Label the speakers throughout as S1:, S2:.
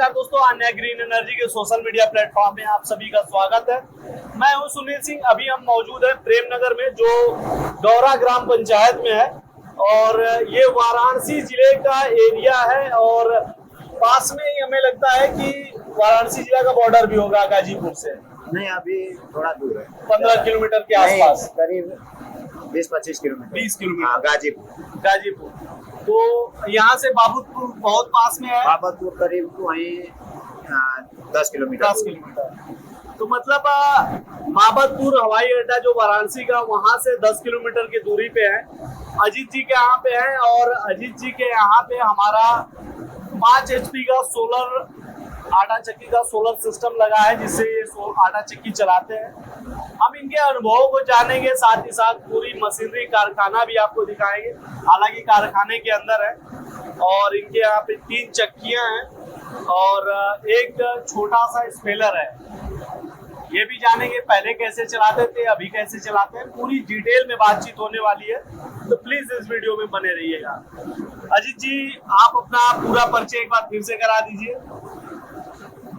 S1: नमस्कार दोस्तों, अन्य ग्रीन एनर्जी के सोशल मीडिया प्लेटफॉर्म में आप सभी का स्वागत है। मैं हूं सुनील सिंह। अभी हम मौजूद हैं प्रेमनगर में, जो गौरा ग्राम पंचायत में है और ये वाराणसी जिले का एरिया है और पास में ही हमें लगता है कि वाराणसी जिला का बॉर्डर भी होगा गाजीपुर से।
S2: नहीं, अभी थोड़ा दूर है,
S1: 15 किलोमीटर के आसपास,
S2: करीब 20-25 किलोमीटर।
S1: 20 किलोमीटर
S2: गाजीपुर।
S1: तो यहाँ से बाबतपुर बहुत पास में है।
S2: बाबतपुर करीब वहीं 10 किलोमीटर।
S1: 10 किलोमीटर। तो मतलब बाबतपुर हवाई अड्डा जो वाराणसी का, वहां से 10 किलोमीटर की दूरी पे है। अजीत जी के यहाँ पे है और अजीत जी के यहाँ पे हमारा 5 HP का सोलर आटा चक्की का सोलर सिस्टम लगा है, जिससे ये आटा चक्की चलाते हैं। हम इनके अनुभवों को जानेंगे, साथ ही साथ पूरी मशीनरी कारखाना भी आपको दिखाएंगे। हालांकि कारखाने के अंदर है और इनके यहाँ पे 3 चक्कियां हैं और एक छोटा सा स्पेलर है। ये भी जानेंगे पहले कैसे चलाते थे, अभी कैसे चलाते हैं। पूरी डिटेल में बातचीत होने वाली है, तो प्लीज इस वीडियो में बने रहिएगा। अजीत जी, आप अपना पूरा परिचय एक बार फिर से करा दीजिए।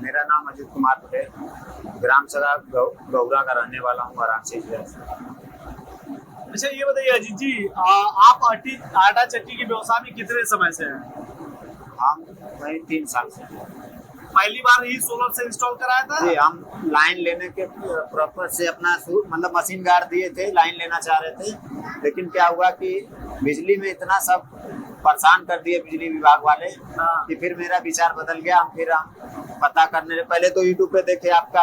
S2: मेरा नाम अजीत कुमार पटेल, ग्राम सदा गौरा का रहने वाला हूँ, वाराणसी जिला से।
S1: अच्छा, ये बताइए अजीत जी, आप आटा चक्की के व्यवसाय में कितने समय से हैं?
S2: हम वही 3 साल से।
S1: पहली बार ही सोलर से इंस्टॉल कराया था?
S2: जी, हम लाइन लेने के प्रॉपर से अपना मतलब मशीन गाड़ दिए थे, लाइन लेना चाह रहे थे, लेकिन क्या हुआ कि बिजली में इतना सब परेशान कर दिए बिजली विभाग वाले कि फिर मेरा विचार बदल गया। हम पता करने, पहले तो यूट्यूब पे देखे आपका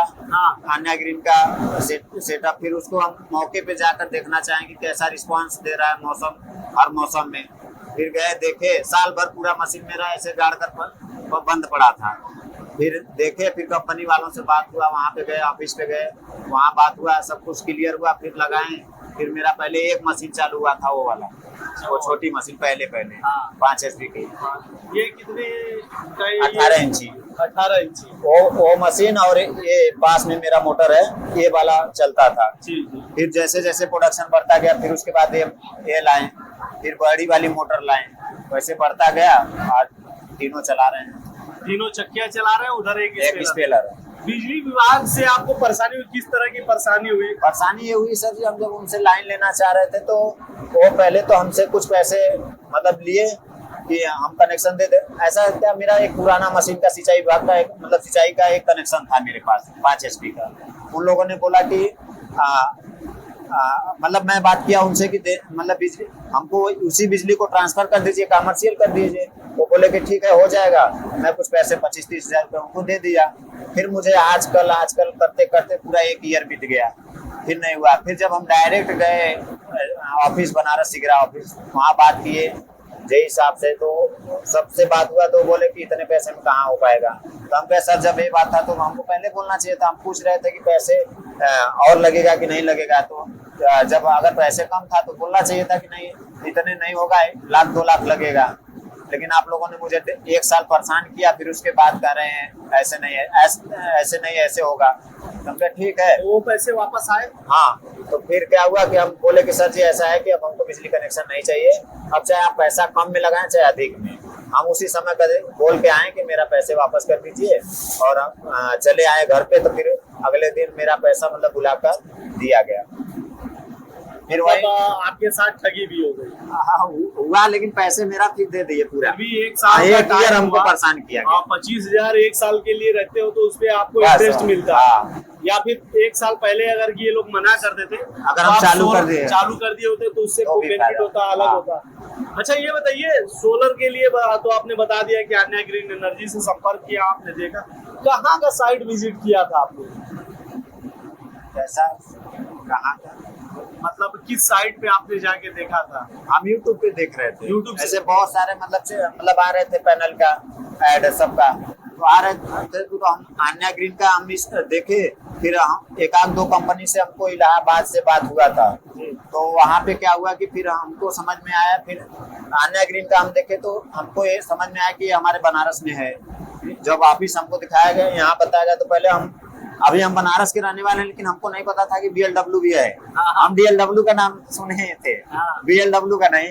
S2: अन्य ग्रीन का सेटअप, फिर उसको हम मौके पे जाकर देखना चाहेंगे कैसा रिस्पांस दे रहा है मौसम, हर मौसम में। फिर गए देखे, साल भर पूरा मशीन मेरा ऐसे गाड़ कर बंद पड़ा था। फिर देखे, फिर कंपनी वालों से बात हुआ, वहाँ पे गए, ऑफिस पे गए, वहाँ बात हुआ, सब कुछ क्लियर हुआ। फिर लगाए, फिर मेरा पहले एक मशीन चालू हुआ था, वो वाला, वो छोटी मशीन पहले 5 HP की।
S1: ये कितने?
S2: 18 इंची।
S1: 18 इंची
S2: वो मशीन, और ये पास में मेरा मोटर है, ये वाला चलता था। फिर जैसे जैसे प्रोडक्शन बढ़ता गया, फिर उसके बाद ये लाए, फिर बड़ी वाली मोटर लाए, वैसे बढ़ता गया। आज तीनों चला रहे हैं,
S1: तीनों चक्कियां चला रहे हैं, उधर एक
S2: स्पेलर है।
S1: बिजली विभाग से आपको परेशानी हुई? किस तरह की परेशानी हुई?
S2: परेशानी ये हुई सर जी, हम जब उनसे लाइन लेना चाह रहे थे तो वो पहले तो हमसे कुछ पैसे मतलब लिए कि हम कनेक्शन दे दे। ऐसा क्या, मेरा एक पुराना मशीन का सिंचाई विभाग का एक मतलब सिंचाई का एक कनेक्शन था मेरे पास 5 HP का। उन लोगों ने बोला कि मतलब मैं बात किया उनसे कि मतलब बिजली हमको उसी बिजली को ट्रांसफर कर दीजिए, कमर्शियल कर दीजिए। वो बोले कि ठीक है, हो जाएगा। मैं कुछ पैसे 25-30 हज़ार रुपये उनको दे दिया। फिर मुझे आजकल करते करते पूरा 1 ईयर बीत गया, फिर नहीं हुआ। फिर जब हम डायरेक्ट गए ऑफिस, बनारस सिगरा ऑफिस, वहाँ बात किए जे हिसाब से, तो सबसे बात हुआ तो बोले कि इतने पैसे में कहाँ हो पाएगा। तो हम कहे सर, जब ये बात था तो हमको पहले बोलना चाहिए था। हम पूछ रहे थे कि पैसे और लगेगा कि नहीं लगेगा, तो जब अगर पैसे कम था तो बोलना चाहिए था कि नहीं इतने नहीं होगा, 1 लाख 2 लाख लगेगा। लेकिन आप लोगों ने मुझे 1 साल परेशान किया, फिर उसके बाद कह रहे हैं ऐसे नहीं है, ऐसे नहीं, ऐसे होगा। तो हम कहे ठीक है।
S1: वो पैसे वापस आए?
S2: हाँ। तो फिर क्या हुआ कि हम बोले कि सर जी ऐसा है कि अब हमको बिजली कनेक्शन नहीं चाहिए, अब चाहे आप पैसा कम में लगाएं चाहे अधिक में। हम उसी समय बोल के आए कि मेरा पैसे वापस कर दीजिए, और हम चले आए घर पे। तो फिर अगले दिन मेरा पैसा मतलब बुलाकर दिया गया। फिर वही
S1: आपके साथ ठगी भी हो गई?
S2: हुआ, लेकिन पैसे मेरा फिर दे दिए पूरा।
S1: अभी 1 साल
S2: ईयर हमको परेशान किया।
S1: आप 25,000 1 साल के लिए रहते हो तो उसपे आपको इंटरेस्ट मिलता है। या फिर 1 साल पहले अगर ये लोग मना कर देते,
S2: अगर हम चालू कर
S1: दिए होते तो उससे कोई बेनिफिट होता, अलग होता। अच्छा, ये बताइए, सोलर के लिए तो आपने बता दिया कि अन्य ग्रीन एनर्जी से संपर्क किया, आपने देखा। कहाँ का साइट विजिट किया था आपने?
S2: कैसा, कहाँ का
S1: मतलब किस साइट पे आपने जाके देखा था?
S2: हम यूट्यूब पे देख रहे थे।
S1: यूट्यूब
S2: ऐसे बहुत सारे मतलब आ रहे थे, पैनल का ऐड सबका तो आ रहे थे। तो हम अन्य ग्रीन का हम देखे। फिर हम 1-2 कंपनी से हमको इलाहाबाद से बात हुआ था, तो वहाँ पे क्या हुआ कि फिर हमको समझ में आया। फिर अन्य ग्रीन का हम देखे तो हमको ये समझ में आया कि हमारे बनारस में है। जब ऑफिस हमको दिखाया गया, यहाँ बताया गया, तो पहले अभी हम बनारस के रहने वाले हैं, लेकिन हमको नहीं पता था कि BLW भी है। हम DLW का नाम सुने थे, BLW का नहीं।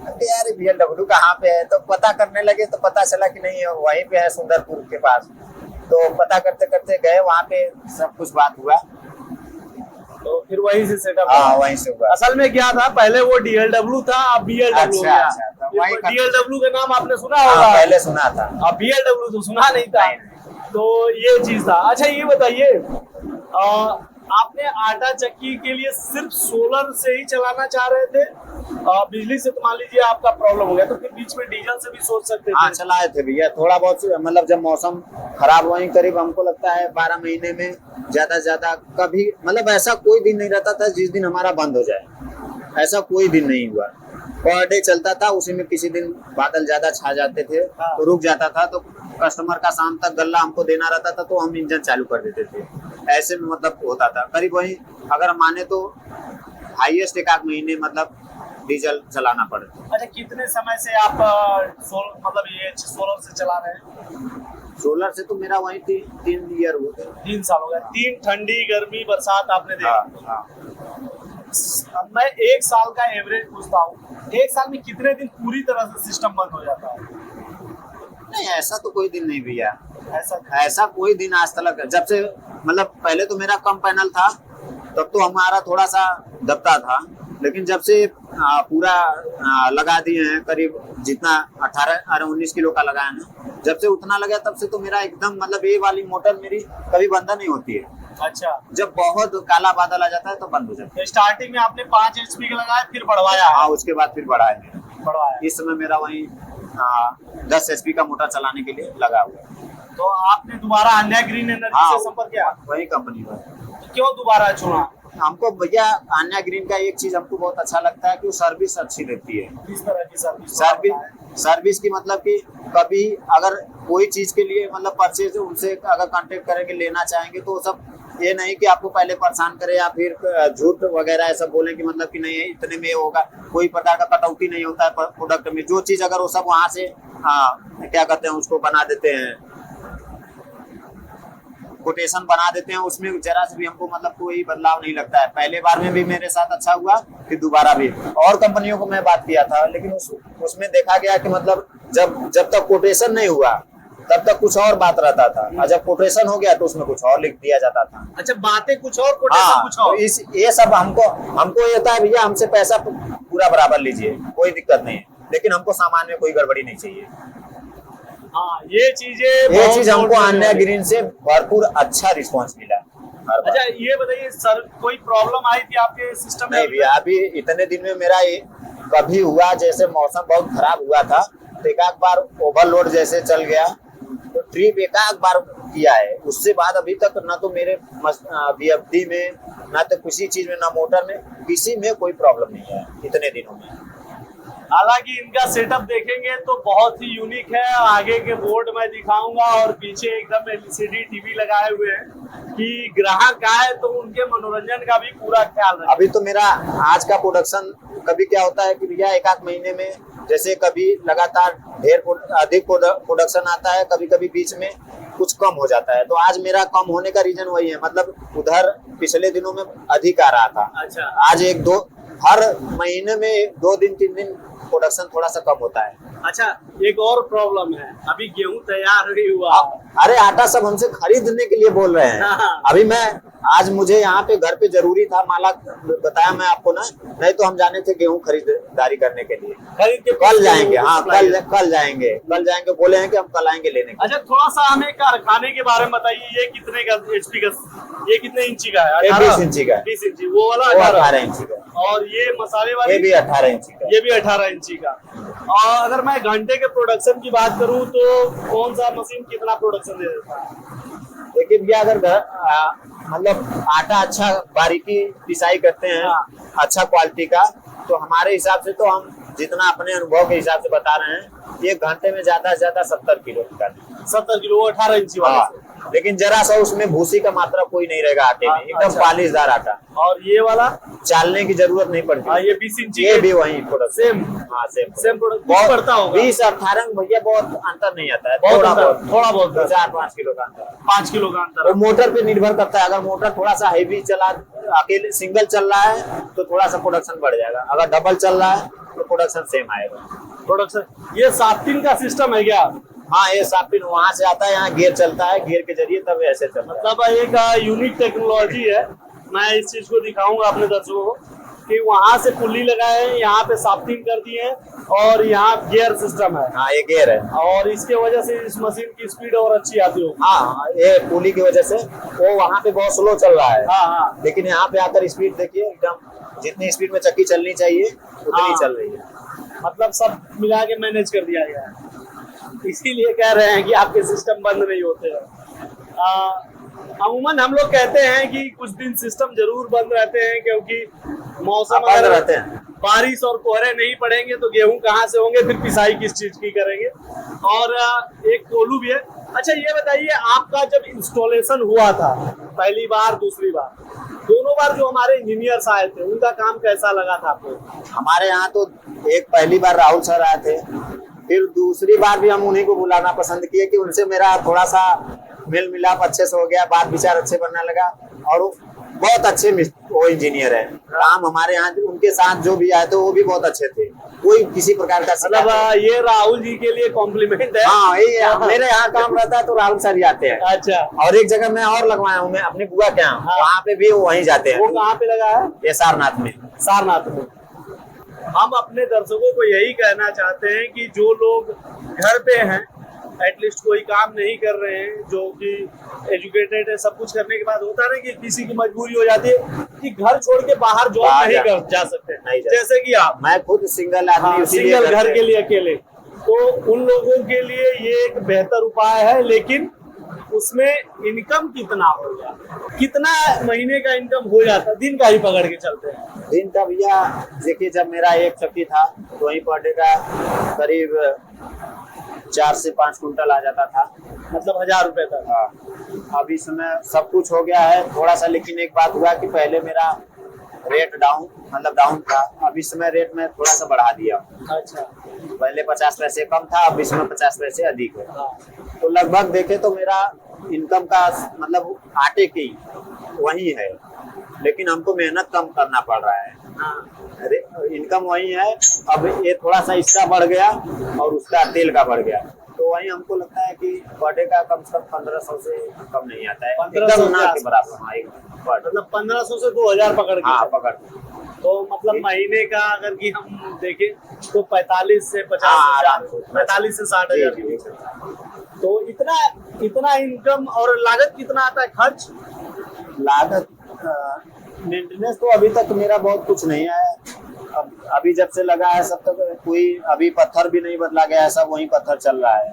S2: अरे यार BMW कहाँ पे है, तो पता करने लगे तो पता चला कि नहीं वहीं पे है सुंदरपुर के पास। तो पता करते करते गए वहाँ पे, सब कुछ बात हुआ।
S1: तो फिर वहीं से सेटअप
S2: हाँ वहीं से हुआ।
S1: असल में क्या था, पहले वो DLW था, अब BLW हो
S2: अच्छा,
S1: गया।
S2: अच्छा, तो वहीं का-
S1: DLW का नाम आपने सुना
S2: हाँ
S1: होगा,
S2: पहले सुना था।
S1: अब BLW तो सुना नहीं था। तो ये चीज था। अच्छा ये बताइए, आपने आटा चक्की के लिए सिर्फ सोलर से ही चलाना चाह रहे थे? बिजली से तो मान लीजिए आपका प्रॉब्लम हो गया, तो फिर बीच में डीजल से भी सोच सकते
S2: हाँ
S1: थे।
S2: चलाए थे भैया थोड़ा बहुत, मतलब जब मौसम खराब हुआ करीब हमको लगता है 12 महीने में ज्यादा से ज्यादा कभी, मतलब ऐसा कोई दिन नहीं रहता था जिस दिन हमारा बंद हो जाए, ऐसा कोई दिन नहीं हुआ। पर डे चलता था, उसी में किसी दिन बादल ज्यादा छा जाते थे तो रुक जाता था, तो कस्टमर का शाम तक गल्ला हमको देना रहता था तो हम इंजन चालू कर देते थे। ऐसे में मतलब होता था करीब वही, अगर माने तो हाईएस्ट एक आध महीने मतलब डीजल चलाना पड़ता।
S1: अच्छा कितने समय से आप मतलब ये सोलर से चला रहे हैं?
S2: सोलर से तो मेरा वही 3 ईयर हो गए।
S1: 3 साल हो गए। 3 ठंडी गर्मी बरसात आपने देखा।
S2: हाँ,
S1: अब मैं 1 साल का एवरेज पूछता हूँ, 1 साल में कितने दिन पूरी तरह से सिस्टम बंद हो जाता है?
S2: नहीं ऐसा तो कोई दिन नहीं भैया,
S1: ऐसा
S2: ऐसा कोई दिन आज तक, जब से मतलब पहले तो मेरा कम पैनल था तब तो हमारा थोड़ा सा दबता था, लेकिन जब से पूरा लगा दिए हैं करीब जितना 19 किलो का लगाया ना, जब से उतना लगा तब से तो मेरा एकदम मतलब ये वाली मोटर मेरी कभी बंद नहीं होती है।
S1: अच्छा
S2: जब बहुत काला बादल आ जाता है तो बंद हो जाता है।
S1: तो स्टार्टिंग में आपने 5 HP का लगाया, फिर बढ़वाया है?
S2: हाँ उसके बाद फिर बढ़ाया है।
S1: बढ़वाया।
S2: इस समय मेरा वही 10 HP का मोटर चलाने के लिए लगा हुआ है।
S1: तो आपने दोबारा अन्य ग्रीन एनर्जी
S2: हाँ
S1: से संपर्क किया?
S2: वही कंपनी में।
S1: तो क्यों दोबारा चुना?
S2: हमको भैया अन्य ग्रीन का एक चीज हमको बहुत अच्छा लगता है कि वो सर्विस अच्छी देती है।
S1: किस तरह की सर्विस?
S2: सर्विस की मतलब कि कभी अगर कोई चीज के लिए मतलब परचेज उनसे अगर कांटेक्ट करेंगे लेना चाहेंगे तो सब ये नहीं कि आपको पहले परेशान करे या फिर झूठ वगैरह ऐसा बोले कि मतलब कि नहीं इतने में होगा, कोई प्रकार का कटौती नहीं होता है प्रोडक्ट में। जो चीज अगर वो सब वहां से क्या कहते हैं उसको बना देते हैं, कोटेशन बना देते हैं, उसमें जरा से भी हमको मतलब कोई बदलाव नहीं लगता है। पहले बार में भी मेरे साथ अच्छा हुआ, फिर दोबारा भी। और कंपनियों को मैं बात किया था लेकिन उसमें देखा गया कि मतलब जब तक कोटेशन नहीं हुआ तब तक कुछ और बात रहता था, और जब कोटेशन हो गया तो उसमें कुछ और लिख दिया जाता था।
S1: अच्छा बातें कुछ और, कोटेशन कुछ और।
S2: तो ये सब हमको ये था भैया हमसे पैसा पूरा बराबर लीजिए, कोई दिक्कत नहीं है, लेकिन हमको सामान में कोई गड़बड़ी नहीं चाहिए।
S1: हाँ ये चीज
S2: हमको अन्य ग्रीन से भरपूर अच्छा रिस्पांस मिला।
S1: अच्छा ये बताइए सर, कोई प्रॉब्लम आई थी आपके सिस्टम में?
S2: नहीं भैया अभी इतने दिन में मेरा ये कभी हुआ, जैसे मौसम बहुत खराब हुआ था तो एक आध बार ओवरलोड जैसे चल गया तो ट्रिप एक आध बार किया है, उससे बाद अभी तक ना तो मेरे VFD में ना तो किसी चीज में ना मोटर में किसी में कोई प्रॉब्लम नहीं है इतने दिनों में।
S1: हालांकि इनका सेटअप देखेंगे तो बहुत ही यूनिक है। आगे के बोर्ड मैं दिखाऊंगा और पीछे एकदम LCD टीवी लगाए हुए हैं कि ग्राहक आए तो उनके मनोरंजन का भी पूरा ख्याल रखें।
S2: अभी तो मेरा आज का प्रोडक्शन कभी क्या होता है कि भैया एक आध महीने में जैसे कभी लगातार अधिक प्रोडक्शन आता है, कभी कभी बीच में कुछ कम हो जाता है। तो आज मेरा कम होने का रीजन वही है, मतलब उधर पिछले दिनों में अधिक आ रहा था।
S1: अच्छा
S2: आज हर महीने में 2 दिन 3 दिन प्रोडक्शन थोड़ा सा कम होता है।
S1: अच्छा एक और प्रॉब्लम है, अभी गेहूं तैयार नहीं हुआ।
S2: अरे आटा सब हमसे खरीदने के लिए बोल रहे हैं।
S1: हाँ।
S2: अभी आज मुझे यहाँ पे घर पे जरूरी था, माला बताया मैं आपको ना, नहीं तो हम जाने थे गेहूं खरीदारी करने के लिए।
S1: खरीद के
S2: कल जाएंगे, हाँ कल जाएंगे बोले हैं कि हम कल आएंगे लेने के।
S1: अच्छा थोड़ा सा हमें कारखाने के बारे में बताइए, ये कितने का HP का, ये कितने इंची का है?
S2: 20 इंची का।
S1: 20 इंची, वो वाला
S2: 18 इंची का,
S1: और ये मसाले वाली
S2: ये भी 18 इंची का,
S1: ये भी 18 इंची का। और अगर मैं घंटे के प्रोडक्शन की बात करूं तो कौन सा मशीन कितना प्रोडक्शन दे देता है?
S2: देखिए भैया अगर मतलब आटा अच्छा बारीकी पिसाई करते हैं, अच्छा क्वालिटी का, तो हमारे हिसाब से तो हम जितना अपने अनुभव के हिसाब से बता रहे हैं, 1 घंटे में ज्यादा से ज्यादा 70 किलो निकालते हैं।
S1: 70 किलो 18 इंची वाला।
S2: लेकिन जरा सा उसमें भूसी का मात्रा कोई नहीं रहेगा आटे में, एकदम
S1: अच्छा।
S2: पालिशदार आटा।
S1: और ये वाला
S2: चालने की जरूरत नहीं पड़ती।
S1: ये 20 इंची
S2: ये भी वही प्रोडक्ट
S1: सेम
S2: हाँ सेम
S1: सेम प्रोडक्ट बहुत पड़ता होगा।
S2: 20-18 में भैया बहुत अंतर नहीं आता है,
S1: बहुत
S2: थोड़ा
S1: अंतर,
S2: बहुत
S1: थोड़ा बहुत
S2: 4-5 किलो का अंतर है।
S1: 5 किलो का अंतर
S2: वो मोटर पे निर्भर करता है। अगर मोटर थोड़ा सा हैवी चला, अकेले सिंगल चल रहा है तो थोड़ा सा प्रोडक्शन बढ़ जाएगा, अगर डबल चल रहा है तो प्रोडक्शन सेम आएगा।
S1: प्रोडक्शन। ये 7 दिन का सिस्टम है क्या?
S2: हाँ ये सापिन वहां से आता है, यहाँ गियर चलता है, गियर के जरिए तब ऐसे चलता है।
S1: मतलब एक यूनिक टेक्नोलॉजी है। मैं इस चीज को दिखाऊंगा अपने दर्शकों को कि वहां से पुल्ली लगाए हैं, यहाँ पे साफ्टिंग कर दिए हैं और यहाँ गियर सिस्टम है।
S2: हाँ ये गियर है।
S1: और इसके वजह से इस मशीन की स्पीड और अच्छी आती होगी।
S2: हाँ ये पुली की वजह से वो वहाँ पे बहुत स्लो चल रहा है।
S1: हाँ हाँ
S2: लेकिन यहाँ पे आकर स्पीड देखिए, एकदम जितनी स्पीड में चक्की चलनी चाहिए उतनी
S1: हाँ।
S2: चल रही है।
S1: मतलब सब मिला के मैनेज कर दिया गया है, इसीलिए कह रहे हैं कि आपके सिस्टम बंद नहीं होते हैं। अमूमन हम लोग कहते हैं कि कुछ दिन सिस्टम जरूर बंद रहते हैं, क्योंकि मौसम
S2: बंद
S1: अगर
S2: रहते हैं।
S1: बारिश और कोहरे नहीं पड़ेंगे तो गेहूं कहाँ से होंगे, फिर पिसाई किस चीज की करेंगे। और एक कोल्हू भी है। अच्छा ये बताइए, आपका जब इंस्टॉलेशन हुआ था पहली बार दूसरी बार, दोनों बार जो हमारे इंजीनियर्स आए थे उनका काम कैसा लगा था आपको?
S2: हमारे यहाँ तो एक पहली बार राहुल सर आए थे, फिर दूसरी बार भी हम उन्हीं को बुलाना पसंद किए कि उनसे मेरा थोड़ा सा मेल मिलाप अच्छे से हो गया, बात विचार अच्छे बनने लगा। और वो बहुत अच्छे वो इंजीनियर है। काम हमारे यहाँ उनके साथ जो भी आए थे वो भी बहुत अच्छे थे, कोई किसी प्रकार का
S1: मतलब ये राहुल जी के लिए कॉम्प्लीमेंट है।
S2: हाँ ये मेरे यहाँ काम रहता है तो राहुल सर ही आते हैं।
S1: अच्छा।
S2: और एक जगह मैं और लगवाया हूँ, मैं अपनी बुआ के यहाँ,
S1: हाँ।
S2: वहाँ पे भी वहीं जाते हैं।
S1: वो कहाँ पे लगा है?
S2: ये सारनाथ में।
S1: सारनाथ में। हम अपने दर्शकों को यही कहना चाहते हैं कि जो लोग घर पे हैं, एटलीस्ट कोई काम नहीं कर रहे हैं, जो कि एजुकेटेड है, सब कुछ करने के बाद होता है कि किसी की मजबूरी हो जाती है कि घर छोड़ के बाहर जॉब नहीं कर जा सकते,
S2: नहीं जा
S1: जैसे कि आप।
S2: मैं खुद सिंगल आदमी,
S1: हाँ, सिंगल घर के लिए अकेले, तो उन लोगों के लिए ये एक बेहतर उपाय है। लेकिन उसमें इनकम कितना हो जाता, कितना महीने का इनकम हो जाता, दिन का ही पकड़ के चलते हैं?
S2: दिन का भैया देखिए, जब मेरा एक चक्की था तो वहीं पर डे का करीब 4 से 5 कुंटल आ जाता था,
S1: मतलब 1000 रुपए तक।
S2: हाँ अभी समय सब कुछ हो गया है थोड़ा सा, लेकिन एक बात हुआ कि पहले मेरा रेट डाउन, मतलब डाउन था, अब इस समय रेट में थोड़ा सा बढ़ा दिया।
S1: अच्छा।
S2: पहले 50 पैसे कम था, अब इसमें 50 पैसे अधिक है।
S1: हाँ।
S2: तो लगभग देखे तो मेरा इनकम का मतलब आटे की वही है, लेकिन हमको मेहनत कम करना पड़ रहा है।
S1: हाँ।
S2: अरे इनकम वही है, अब ये थोड़ा सा इसका बढ़ गया और उसका तेल का बढ़ गया, तो वही हमको लगता है कि पर डे का कम से कम 1500 से कम नहीं आता है,
S1: 1500
S2: एकदम ना के बराबर। हाँ
S1: मतलब 1500 से 2000 पकड़ के।
S2: हाँ पकड़।
S1: तो मतलब महीने का अगर कि हम देखें तो 45 से 50
S2: हाँ,
S1: हजार, 45 से 60 हजार के बीच। तो इतना इनकम। और लागत कितना आता है, खर्च?
S2: लागत मेंटेनेंस तो अभी तक मेरा बहुत कुछ नहीं है। अभी जब से लगा है सब तक कोई अभी पत्थर भी नहीं बदला गया है, सब वही पत्थर चल रहा है,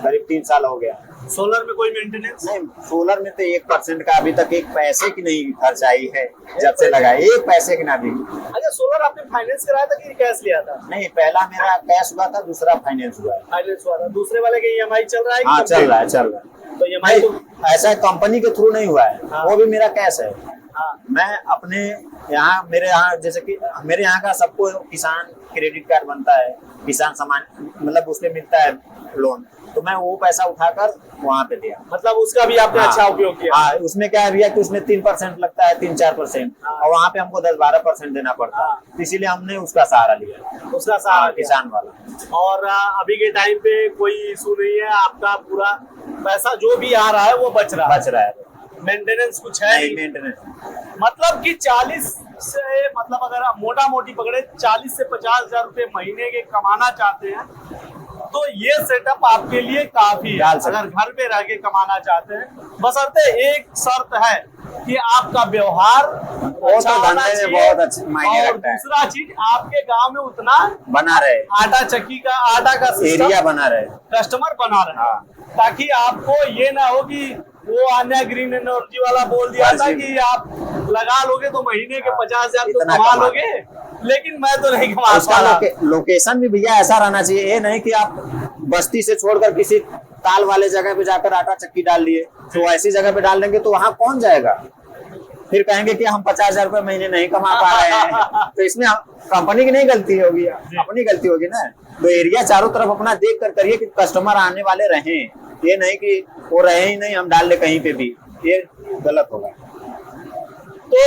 S2: करीब 3 साल हो गया।
S1: सोलर में कोई मेंटेनेंस
S2: नहीं, सोलर में तो 1% का अभी तक 1 पैसे की नहीं खर्च आई है जब से लगा है, 1 पैसे की ना भी।
S1: अच्छा, सोलर आपने फाइनेंस कराया था कि कैश लिया था?
S2: नहीं, पहला मेरा कैश हुआ था, दूसरा फाइनेंस हुआ है।
S1: फाइनेंस हुआ था। दूसरे वाले के EMI चल रहा है?
S2: हाँ चल रहा है।
S1: तो EMI तो
S2: ऐसा कंपनी के थ्रू नहीं हुआ है।
S1: हाँ।
S2: वो भी मेरा कैश है।
S1: हाँ।
S2: मैं अपने यहाँ, मेरे यहाँ जैसे कि मेरे यहाँ का सबको किसान क्रेडिट कार्ड बनता है, किसान सम्मान मतलब उसमें मिलता है लोन, तो मैं वो पैसा उठाकर वहाँ पे दिया।
S1: मतलब उसका भी आपने अच्छा उपयोग किया?
S2: हाँ, उसमें क्या है भैया कि उसमें 3% लगता है, 3-4%, और वहाँ पे हमको 10-12% देना पड़ता है, इसीलिए हमने उसका सहारा लिया,
S1: उसका सहारा
S2: किसान वाला।
S1: और अभी के टाइम पे कोई इशू नहीं है, आपका पूरा पैसा जो भी आ रहा है वो बच रहा है। मेंटेनेंस कुछ है नहीं?
S2: मेंटेनेंस
S1: मतलब कि 40 से, मतलब अगर आप मोटा मोटी पकड़े 40 से 50 हजार रुपए महीने के कमाना चाहते हैं तो ये सेटअप आपके लिए काफी है। अगर घर पे रह के कमाना चाहते हैं, बशर्ते एक शर्त है कि आपका व्यवहार अच्छा होना चाहिए,
S2: बहुत अच्छे मायने
S1: और
S2: रखता है।
S1: दूसरा चीज आपके गांव में उतना
S2: बना रहे,
S1: आटा चक्की का आटा का
S2: एरिया बना रहे,
S1: कस्टमर बना रहे।
S2: हाँ।
S1: ताकि आपको ये ना हो कि वो आन्या ग्रीन एनर्जी वाला बोल दिया था कि आप लगा लोगे तो महीने के 50,000 तो कमा लोगे, लेकिन मैं तो नहीं कमा
S2: उसका लोकेशन भी भैया ऐसा रहना चाहिए, ये नहीं कि आप बस्ती से छोड़कर किसी ताल वाले जगह पे जाकर आटा चक्की डाल लिए, तो ऐसी जगह पे डाल देंगे तो वहां कौन जाएगा? फिर कहेंगे कि हम 50,000 रुपए महीने नहीं कमा पा रहे हैं। तो इसमें कंपनी की नहीं गलती होगी, अपनी गलती होगी ना। तो एरिया चारों तरफ अपना देख कर करिए कि कस्टमर आने वाले रहें, ये नहीं कि वो रहे ही नहीं हम डाल ले कहीं पे भी, ये गलत होगा।
S1: तो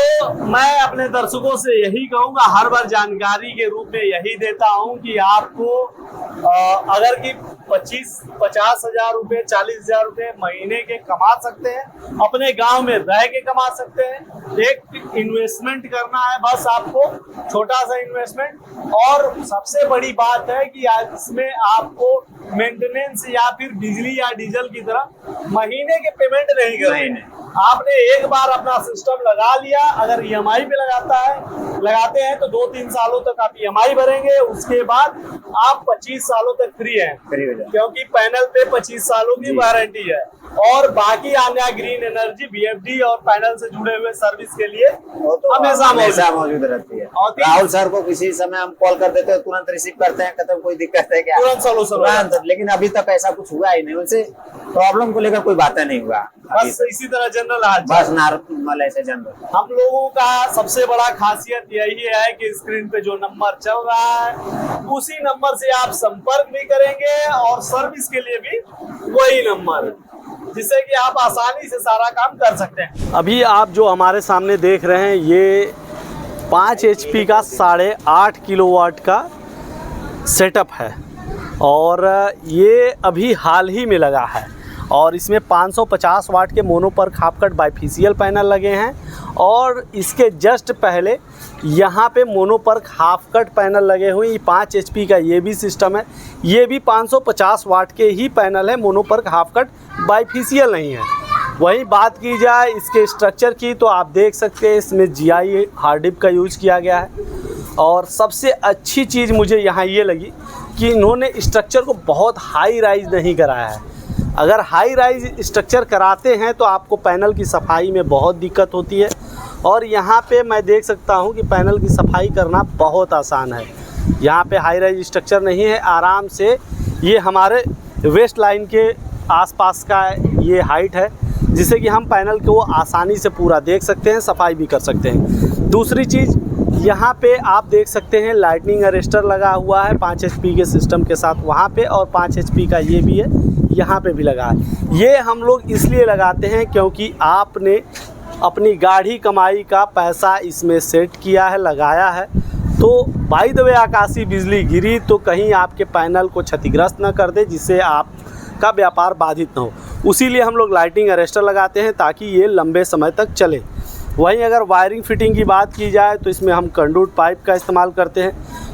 S1: मैं अपने दर्शकों से यही कहूंगा, हर बार जानकारी के रूप में यही देता हूं कि आपको अगर कि 50,000 रुपए 40,000 रुपए महीने के कमा सकते हैं, अपने गांव में रह के कमा सकते हैं। एक इन्वेस्टमेंट करना है बस आपको, छोटा सा इन्वेस्टमेंट। और सबसे बड़ी बात है कि इसमें आपको मेंटेनेंस या फिर बिजली या डीजल की तरह महीने के पेमेंट नहीं करने। आपने एक बार अपना सिस्टम लगा लिया, अगर ईएमआई पे लगाते हैं तो 2-3 सालों तक आप ईएमआई भरेंगे, उसके बाद आप 25 सालों तक फ्री हैं, क्योंकि पैनल पे 25 सालों की वारंटी है। और बाकी अन्य ग्रीन एनर्जी, बीएफडी और पैनल से जुड़े हुए सर्विस के लिए
S2: तो हमेशा मौजूद रहती है। राहुल सर को किसी समय हम कॉल कर देते हैं, तुरंत रिसीव करते हैं, कहते हैं कोई दिक्कत है क्या,
S1: तुरंत सोल्यूशन।
S2: लेकिन अभी तक ऐसा कुछ हुआ ही नहीं, उनसे प्रॉब्लम को लेकर कोई बातें नहीं हुआ।
S1: बस इसी तरह जनरल हाल,
S2: बस नॉर्मल ऐसे जनरल।
S1: हम लोगों का सबसे बड़ा खासियत यही है कि स्क्रीन पे जो नंबर चल रहा है उसी नंबर से आप संपर्क भी करेंगे, और सर्विस के लिए भी वही नंबर, जिससे कि आप आसानी से सारा काम कर सकते हैं। अभी आप जो हमारे सामने देख रहे हैं ये 5 HP का 8.5 किलोवाट का सेटअप है, और ये अभी हाल ही में लगा है। और इसमें 550 वाट के mono PERC half cut bifacial panel लगे हैं, और इसके जस्ट पहले यहाँ पे मोनोपर्क हाफ कट पैनल लगे हुए। ये 5 HP का ये भी सिस्टम है, ये भी 550 वाट के ही पैनल है, मोनोपर्क हाफ कट बाइफेशियल नहीं है। वहीं बात की जाए इसके स्ट्रक्चर की, तो आप देख सकते हैं इसमें GI हार्ड डिस्क का यूज किया गया है। और सबसे अच्छी चीज़ मुझे यहाँ ये लगी कि इन्होंने स्ट्रक्चर को बहुत हाई राइज नहीं कराया है। अगर हाई राइज स्ट्रक्चर कराते हैं तो आपको पैनल की सफाई में बहुत दिक्कत होती है, और यहाँ पे मैं देख सकता हूँ कि पैनल की सफाई करना बहुत आसान है। यहाँ पे हाई राइज स्ट्रक्चर नहीं है, आराम से ये हमारे वेस्ट लाइन के आसपास का ये हाइट है, जिससे कि हम पैनल को आसानी से पूरा देख सकते हैं, सफाई भी कर सकते हैं। दूसरी चीज़, यहाँ पे आप देख सकते हैं लाइटनिंग अरेस्टर लगा हुआ है 5 HP के सिस्टम के साथ वहाँ पे, और 5 HP का ये भी है, यहाँ पे भी लगा है। ये हम लोग इसलिए लगाते हैं क्योंकि आपने अपनी गाढ़ी कमाई का पैसा इसमें सेट किया है, लगाया है, तो बाय द वे आकाशीय बिजली गिरी तो कहीं आपके पैनल को क्षतिग्रस्त न कर दे, जिससे आपका व्यापार बाधित न हो। उसीलिए हम लोग लाइटिंग अरेस्टर लगाते हैं ताकि ये लंबे समय तक चले। वहीं अगर वायरिंग फिटिंग की बात की जाए तो इसमें हम कंडूट पाइप का इस्तेमाल करते हैं,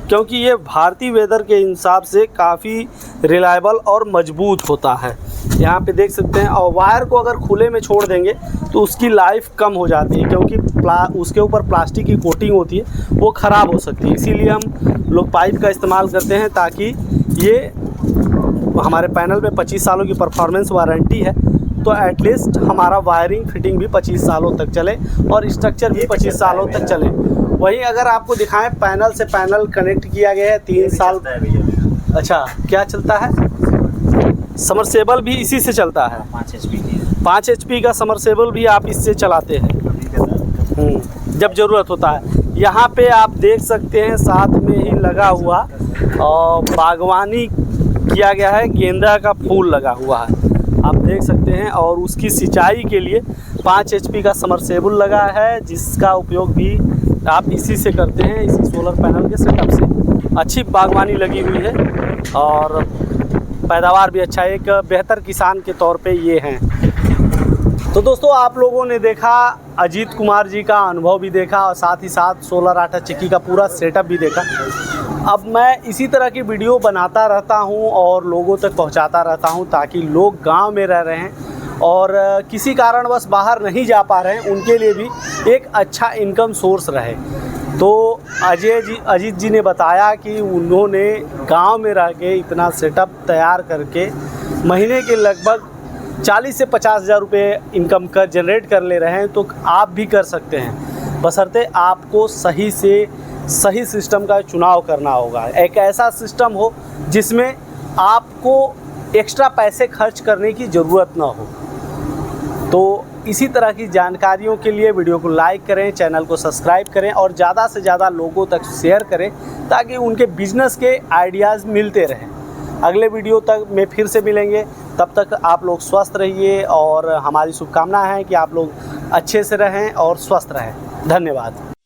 S1: क्योंकि ये भारतीय वेदर के हिसाब से काफ़ी रिलायबल और मजबूत होता है। यहाँ पे देख सकते हैं। और वायर को अगर खुले में छोड़ देंगे तो उसकी लाइफ कम हो जाती है, क्योंकि उसके ऊपर प्लास्टिक की कोटिंग होती है, वो ख़राब हो सकती है। इसीलिए हम लोग पाइप का इस्तेमाल करते हैं, ताकि ये हमारे पैनल पे 25 सालों की परफॉर्मेंस वारंटी है, तो एटलीस्ट हमारा वायरिंग फिटिंग भी 25 सालों तक चले और स्ट्रक्चर भी 25 सालों तक चले। वहीं अगर आपको दिखाएं, पैनल से पैनल कनेक्ट किया गया है 3 साल। अच्छा, क्या चलता है? समरसेबल भी इसी से चलता है। 5 HP का समरसेबल भी आप इससे चलाते हैं जब ज़रूरत होता है। यहाँ पे आप देख सकते हैं साथ में ही लगा हुआ और बागवानी किया गया है, गेंदा का फूल लगा हुआ है, आप देख सकते हैं। और उसकी सिंचाई के लिए 5 HP का समरसेबल लगा है, जिसका उपयोग भी आप इसी से करते हैं, इसी सोलर पैनल के सेटअप से। अच्छी बागवानी लगी हुई है और पैदावार भी अच्छा है, एक बेहतर किसान के तौर पे ये हैं। तो दोस्तों, आप लोगों ने देखा अजीत कुमार जी का अनुभव भी देखा, और साथ ही साथ सोलर आटा चक्की का पूरा सेटअप भी देखा। अब मैं इसी तरह की वीडियो बनाता रहता हूं और लोगों तक पहुंचाता रहता हूं, ताकि लोग गांव में रह रहे हैं और किसी कारणवश बाहर नहीं जा पा रहे हैं, उनके लिए भी एक अच्छा इनकम सोर्स रहे। तो अजीत जी ने बताया कि उन्होंने गांव में रह के इतना सेटअप तैयार करके महीने के लगभग 40 से 50 हज़ार रुपये इनकम का जनरेट कर ले रहे हैं। तो आप भी कर सकते हैं, बशर्ते आपको सही से सही सिस्टम का चुनाव करना होगा। एक ऐसा सिस्टम हो जिसमें आपको एक्स्ट्रा पैसे खर्च करने की ज़रूरत ना हो। तो इसी तरह की जानकारियों के लिए वीडियो को लाइक करें, चैनल को सब्सक्राइब करें और ज़्यादा से ज़्यादा लोगों तक शेयर करें ताकि उनके बिजनेस के आइडियाज़ मिलते रहें। अगले वीडियो तक में फिर से मिलेंगे, तब तक आप लोग स्वस्थ रहिए और हमारी शुभकामना है कि आप लोग अच्छे से रहें और स्वस्थ रहें। धन्यवाद।